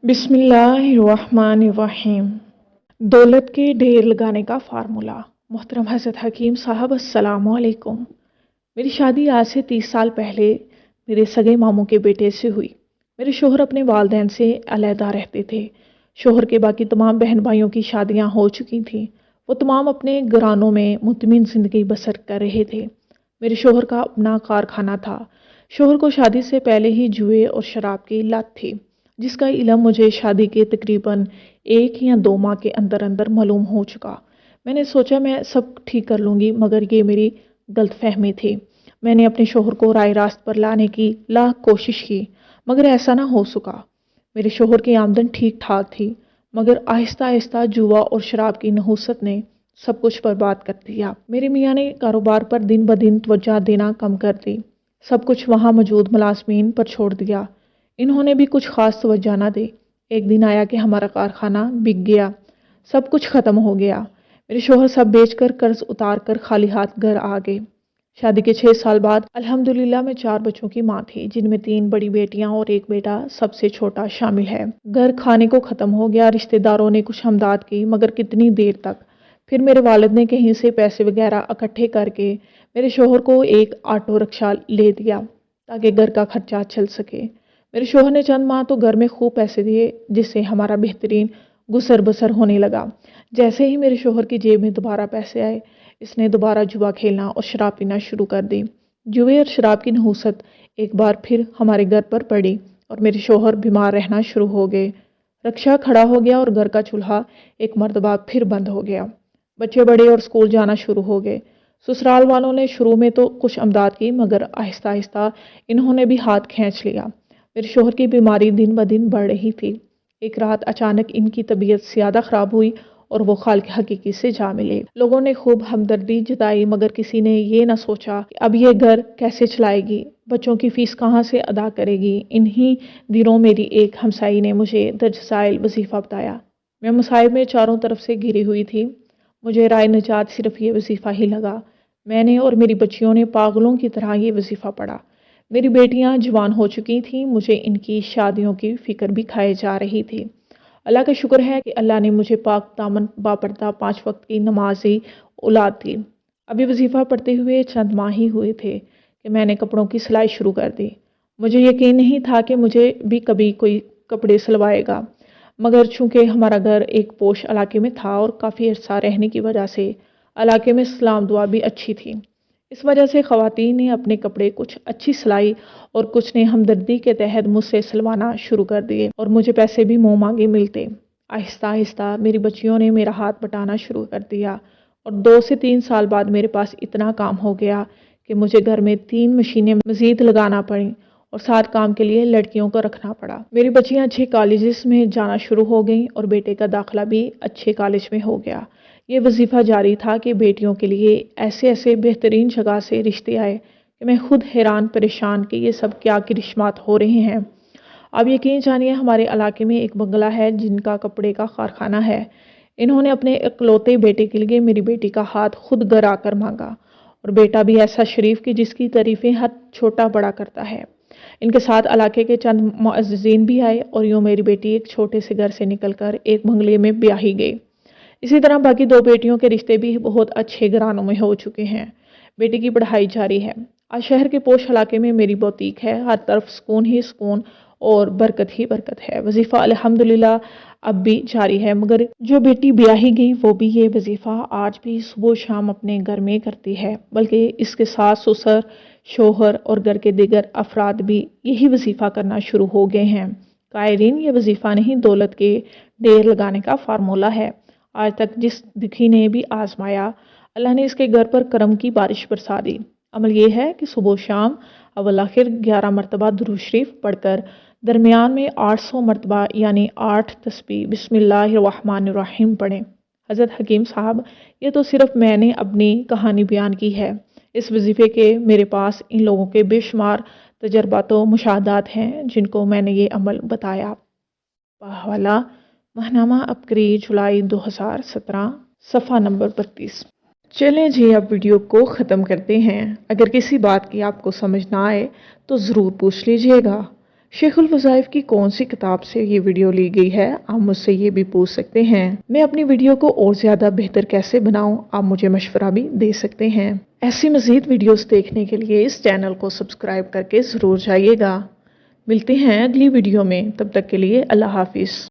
बिस्मिल्लाहिर्रहमानिर्रहीम। दौलत के ढेर लगाने का फार्मूला। मोहतरम हज़रत हकीम साहब, अस्सलामु अलैकुम। मेरी शादी आज से 30 साल पहले मेरे सगे मामू के बेटे से हुई। मेरे शोहर अपने वालिदैन से अलहदा रहते थे। शोहर के बाकी तमाम बहन भाइयों की शादियां हो चुकी थीं। वो तमाम अपने घरानों में मुतमिन ज़िंदगी बसर कर रहे थे। मेरे शोहर का अपना कारखाना था। शोहर को शादी से पहले ही जुए और शराब की लत थी, जिसका इल्म मुझे शादी के तकरीबन 1 या 2 माह के अंदर अंदर मालूम हो चुका। मैंने सोचा मैं सब ठीक कर लूँगी, मगर ये मेरी गलतफहमी थी। मैंने अपने शोहर को राय रास्त पर लाने की लाख कोशिश की, मगर ऐसा ना हो सका। मेरे शोहर की आमदन ठीक ठाक थी, मगर आहिस्ता आहिस्ता जुआ और शराब की नहुसत ने सब कुछ बर्बाद कर दिया। मेरे मियाँ ने कारोबार पर दिन ब दिन तवज्जो देना कम कर दी। सब कुछ वहाँ मौजूद मुलाजमीन पर छोड़ दिया। इन्होंने भी कुछ खास तवज्जो न दी। एक दिन आया कि हमारा कारखाना बिक गया, सब कुछ खत्म हो गया। मेरे शोहर सब बेचकर कर्ज उतार कर खाली हाथ घर आ गए। शादी के 6 साल बाद अल्हम्दुलिल्लाह मैं 4 बच्चों की माँ थी, जिनमें 3 बड़ी बेटियां और एक बेटा सबसे छोटा शामिल है। घर खाने को खत्म हो गया। रिश्तेदारों ने कुछ हमदाद की, मगर कितनी देर तक। फिर मेरे वालिद ने कहीं से पैसे वगैरह इकट्ठे करके मेरे शोहर को एक ऑटो रिक्शा ले दिया, ताकि घर का खर्चा चल सके। मेरे शोहर ने चंद माह तो घर में खूब पैसे दिए, जिससे हमारा बेहतरीन गुसर बसर होने लगा। जैसे ही मेरे शोहर की जेब में दोबारा पैसे आए, इसने दोबारा जुआ खेलना और शराब पीना शुरू कर दी। जुए और शराब की नहुसत एक बार फिर हमारे घर पर पड़ी और मेरे शोहर बीमार रहना शुरू हो गए। रक्षा खड़ा हो गया और घर का चूल्हा एक मर्तबा फिर बंद हो गया। बच्चे बड़े और स्कूल जाना शुरू हो गए। ससुराल वालों ने शुरू में तो कुछ अमदाद की, मगर आहिस्ता आहिस्ता इन्होंने भी हाथ खींच लिया। मेरे शोहर की बीमारी दिन ब दिन बढ़ रही थी। एक रात अचानक इनकी तबीयत ज़्यादा ख़राब हुई और वो खालिक हकीकी से जा मिले। लोगों ने खूब हमदर्दी जताई, मगर किसी ने ये ना सोचा कि अब ये घर कैसे चलाएगी, बच्चों की फीस कहाँ से अदा करेगी। इन्हीं दिनों मेरी एक हमसाई ने मुझे दर्ज वजीफ़ा बताया। मैं मुसाइब में चारों तरफ से घिरी हुई थी। मुझे राय निजात सिर्फ ये वजीफ़ा ही लगा। मैंने और मेरी बच्चियों ने पागलों की तरह ये वजीफ़ा पढ़ा। मेरी बेटियां जवान हो चुकी थीं, मुझे इनकी शादियों की फ़िक्र भी खाए जा रही थी। अल्लाह का शुक्र है कि अल्लाह ने मुझे पाक दामन बापर्दा 5 वक्त की नमाजी औलाद दी। अभी वजीफ़ा पढ़ते हुए चंद माह ही हुए थे कि मैंने कपड़ों की सिलाई शुरू कर दी। मुझे यकीन नहीं था कि मुझे भी कभी कोई कपड़े सिलवाएगा, मगर चूंकि हमारा घर एक पोश इलाके में था और काफ़ी अरसा रहने की वजह से इलाके में सलाम दुआ भी अच्छी थी। इस वजह से ख़वातीन ने अपने कपड़े कुछ अच्छी सिलाई और कुछ ने हमदर्दी के तहत मुझसे सिलवाना शुरू कर दिए और मुझे पैसे भी मुँह मांगे मिलते। आहिस्ता आहिस्ता मेरी बच्चियों ने मेरा हाथ बटाना शुरू कर दिया और 2 से 3 साल बाद मेरे पास इतना काम हो गया कि मुझे घर में 3 मशीनें मज़ीद लगाना पड़ी और 7 काम के लिए लड़कियों को रखना पड़ा। मेरी बच्चियां अच्छे कॉलेजेस में जाना शुरू हो गईं और बेटे का दाखिला भी अच्छे कॉलेज में हो गया। ये वजीफ़ा जारी था कि बेटियों के लिए ऐसे ऐसे बेहतरीन जगह से रिश्ते आए कि मैं खुद हैरान परेशान कि ये सब क्या करिश्मात हो रहे हैं। अब यकीन जानिए, हमारे इलाके में एक बंगला है जिनका कपड़े का कारखाना है। इन्होंने अपने इकलौते बेटे के लिए मेरी बेटी का हाथ खुद घर आकर मांगा, और बेटा भी ऐसा शरीफ कि जिसकी तारीफें हर छोटा बड़ा करता है। इनके साथ इलाके के चंद मुअज़्ज़िज़ीन भी आए और यूँ मेरी बेटी एक छोटे से घर से निकलकर एक बंगले में ब्याही गई। इसी तरह बाकी 2 बेटियों के रिश्ते भी बहुत अच्छे घरानों में हो चुके हैं। बेटी की पढ़ाई जारी है। आज शहर के पोश इलाके में मेरी बुटीक है। हर तरफ सुकून ही सुकून और बरकत ही बरकत है। वजीफ़ा अल्हम्दुलिल्लाह अब भी जारी है, मगर जो बेटी ब्याही गई वो भी ये वजीफ़ा आज भी सुबह शाम अपने घर में करती है, बल्कि इसके साथ ससुर, शोहर और घर के दीगर अफराद भी यही वजीफ़ा करना शुरू हो गए हैं। कायरीन, ये वजीफ़ा नहीं, दौलत के ढेर लगाने का फार्मूला है। आज तक जिस दुखी ने भी आजमाया, अल्लाह ने इसके घर पर करम की बारिश बरसा दी। अमल ये है कि सुबह शाम अव्वल आखिर 11 मरतबा दुरूद शरीफ पढ़कर दरमियान में 800 मरतबा यानी 8 तस्बीह बिस्मिल्लाहिर्रहमानिर्रहीम पढ़ें। हज़रत हकीम साहब, ये तो सिर्फ मैंने अपनी कहानी बयान की है। इस वजीफ़े के मेरे पास इन लोगों के बेशुमार तजर्बात व मुशाहदात हैं, जिनको मैंने ये अमल बताया। हवाला महनामा अबकरी जुलाई 2017, सफ़ा नंबर 32। चलें जी, अब वीडियो को ख़त्म करते हैं। अगर किसी बात की आपको समझ ना आए तो ज़रूर पूछ लीजिएगा। शेख उल वज़ाइफ की कौन सी किताब से ये वीडियो ली गई है, आप मुझसे ये भी पूछ सकते हैं। मैं अपनी वीडियो को और ज़्यादा बेहतर कैसे बनाऊं, आप मुझे मशवरा भी दे सकते हैं। ऐसी मज़ीद वीडियोस देखने के लिए इस चैनल को सब्सक्राइब करके ज़रूर जाइएगा। मिलते हैं अगली वीडियो में, तब तक के लिए अल्लाह हाफिज़।